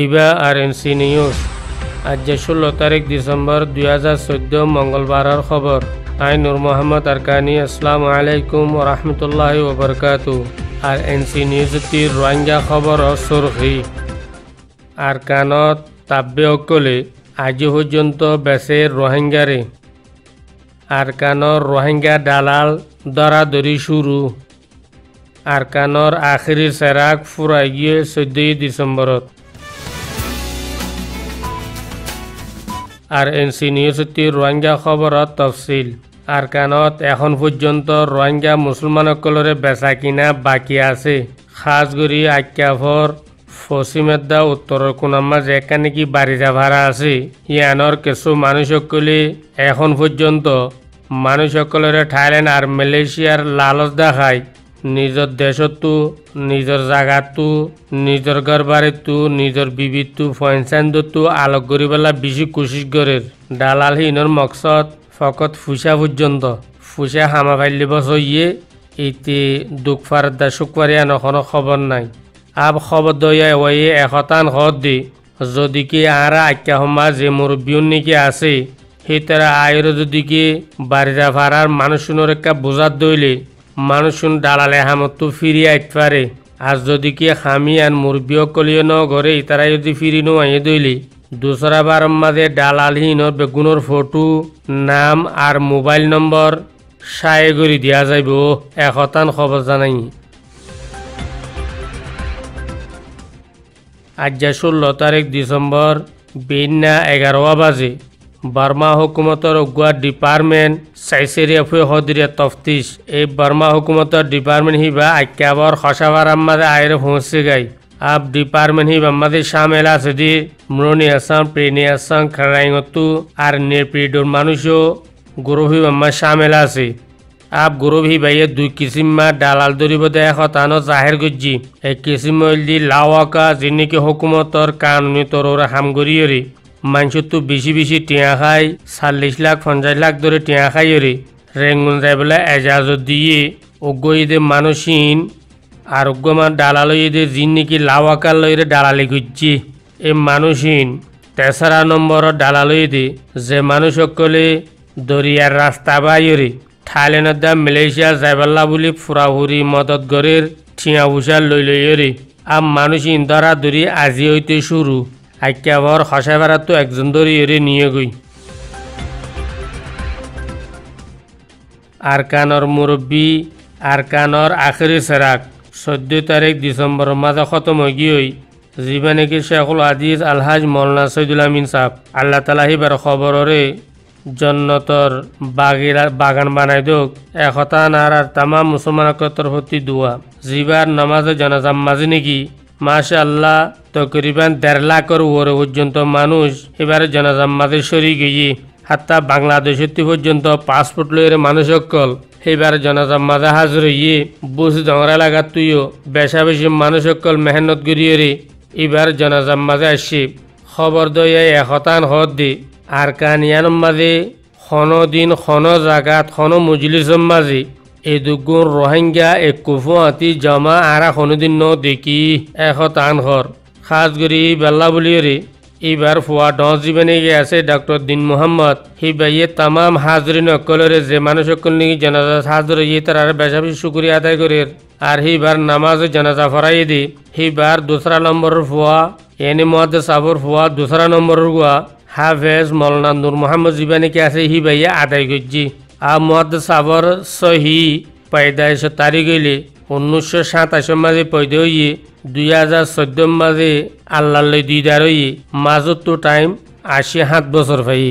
ইবা RNC news আজ 16 তারিখ December 2014 মঙ্গলবারের খবর। আই নূর মোহাম্মদ আরকানি। আসসালামু আলাইকুম ওয়া রাহমাতুল্লাহি ওয়া বারাকাতুহু। আরএনসি নিউজটি রোহিঙ্গা খবর সুরখি। আরকানত তাব্বে অকলে আজ পর্যন্ত বেসে রোহিঙ্গারে। আরকানর রোহিঙ্গা দালাল দরাদরি শুরু। আরকানর আখিরি সেরাক ফুরাই গিয়ে 14 ডিসেম্বরত। আরএনসি নিউজটি রোহিঙ্গা খবরত তফসিল। আরকানত এখন পর্যন্ত রোহিঙ্গা মুসলমানসকলরে বেচা কিনা বাকি আছে। খাস কৰি আক্যাফর পশ্চিমেদ্দা উত্তরের কোনাম্মা যেখানে কি বাড়িজা ভাড়া আছে ইয়ানর কিছু মানুষসকলে এখন পর্যন্ত মানুষসকলরে থাইল্যান্ড আর মালয়েশিয়ার লালচ দেখায় নিজের দেশতো নিজের জায়গাতো নিজের ঘর বাড়িতো নিজের বিবিতো ফয়সানতো আলোক করি পেলা বেশি কোশিশ করে। দালাল হিনর মকসদ ফকত ফুসা পর্যন্ত ফুসা হামা ফাইলি বসইয়ে ইতি দুঃখ ফারদা শুক্রিয়া নখনো খবর নাই। আব খবর দয়া ওয়ে এখতান খত দি যদি কি আর আক্যা হমা যে মুরব্বিউন নাকি আছে সেই তারা আয়ের যদি কি বাড়িরা ভাড়ার মানুষজনের একটা বোঝার দইলে মানুষজন দালালে হামতো ফিরিয়ে আইতে পারে। আর যদি কি হামি আর মুরব্বী কলিও ন ঘরে তারা যদি ফিরি নো আইয়ে দইলে দোসরা বারের মাঝে দালালহীনর বেগুনের ফটো নাম আর মোবাইল নম্বর সায়ে করে দিয়া যাইব। এখতান খবর জানাই। আজ 16 তারিখ ডিসেম্বর বিন্না 11 বাজে বার্মা হুকুমতর অগুয়া ডিপার্টমেন্ট সাইসেরিয়া ফুয়ে হদিরিয়া তফতিশ। এই বার্মা হুকুমতর ডিপার্টমেন্ট হিবা আক্যাবর খসাবার আম্মাদে আয়ের পৌঁছে গাই। আব ডিপার্টমেন্ট হিবা আমাদের সামেল আছে দি মরনি আসাম প্রেনি আসাম খারাইঙতু আর নেপিডোর মানুষও গরু হিবা আমার সামেল আছে। আব গরু হিবাইয়ে 2 কিসিমা দালাল দরিব দেয় হতানো জাহের গজ্জি। এক কিসিম হইলি লাওয়াকা যিনি হুকুমতর কানুনি তরর হামগরিয়রি মানুষতো বেশি বেশি টিয়া খায় 40 লাখ 50 লাখ ধরে টিয়া খাইয়রি রেঙ্গুন যাই বলে এজাজত দিয়ে অজ্ঞ ঈদে মানুষহীন আর অজ্ঞমান দালাল ঈদে যিন নাকি লাওয়াকার লইরে দালালি গুজ্জি। এই মানুষহীন 3রা নম্বরের দালাল ঈদে যে মানুষ সকলে দরিয়ার রাস্তা বাইরে থাইল্যান্ডের দা মালয়েশিয়া যাইবাল্লা বলি ফুরাহুরি মদত গরের ঠিয়া উষার লইরে আর মানুষহীন ধরা ধরি আজি হইতে শুরু। আক্যাবর খসাইবারা তো একজন ধরে এরে নিয়ে গই। আরকানর মুরব্বী আরকানর আখেরি সেরাক 14 তারিখ ডিসেম্বর মাঝে খতম হয়ে গিয়ে জীবানে কি শেখুল হাদিস আলহাজ মৌলানা সৈয়দুল আমিন সাহ আল্লাহ তালা হিবার খবররে জন্নতর বাগান বানাই দোক। একতান আর তামাম মুসলমানকতর প্রতি দোয়া জিবার নামাজে জানাজাম মাঝে নাকি মাশা আল্লাহ তকরিবান 1.5 লাখের উপরে পর্যন্ত মানুষ এবারে জানাজাম মাঝে সরি গিয়ে হাত্তা বাংলাদেশের পর্যন্ত পাসপোর্ট লইরে মানুষ সকল এবারে জানাজাম মাঝে হাজির হইয়ে বুঝ ডংরা এলাকা তুইও বেশা বেশি মানুষ সকল মেহনত করিয়ে এবার জানাজাম মাঝে আসছে। খবর দইয়া একতান হদ দি আর কানিয়ান মাঝে খন দিন খন জাগাত খন মজলিসের মাঝে এই দুগুণ রোহিঙ্গা এক কুফুয়াতি জমা আর কোনোদিন ন দেখি একতান ঘর খাস করি বেল্লা বলিয়ে এবার ফুয়া 10 জীবনে আছে ডক্টর দিন মোহাম্মদ হি বাইয়ে তামাম হাজরিন অকলরে যে মানুষ সকল নাকি জানাজা হাজর ইয়ে তার বেশা বেশি শুক্রিয়া আদায় করে আর হিবার নামাজ জানাজা ফরাই দি হিবার 2রা নম্বরের ফুয়া এনে মুহাদ্দিস সাবর ফুয়া 2রা নম্বরের গুয়া হাফেজ মৌলানা নূর মোহাম্মদ জীবানে কি আছে হি বাইয়ে আদায় করছি। আর মুহাদ্দিস সাবর সহি পয়দাইশ তারিখ হইলে 1927 মাঝে পয়দা হইয়ে 2014 মাঝে আল্লাহ দিদার হইয়ে মাজত তো টাইম 87 বছর ভাই।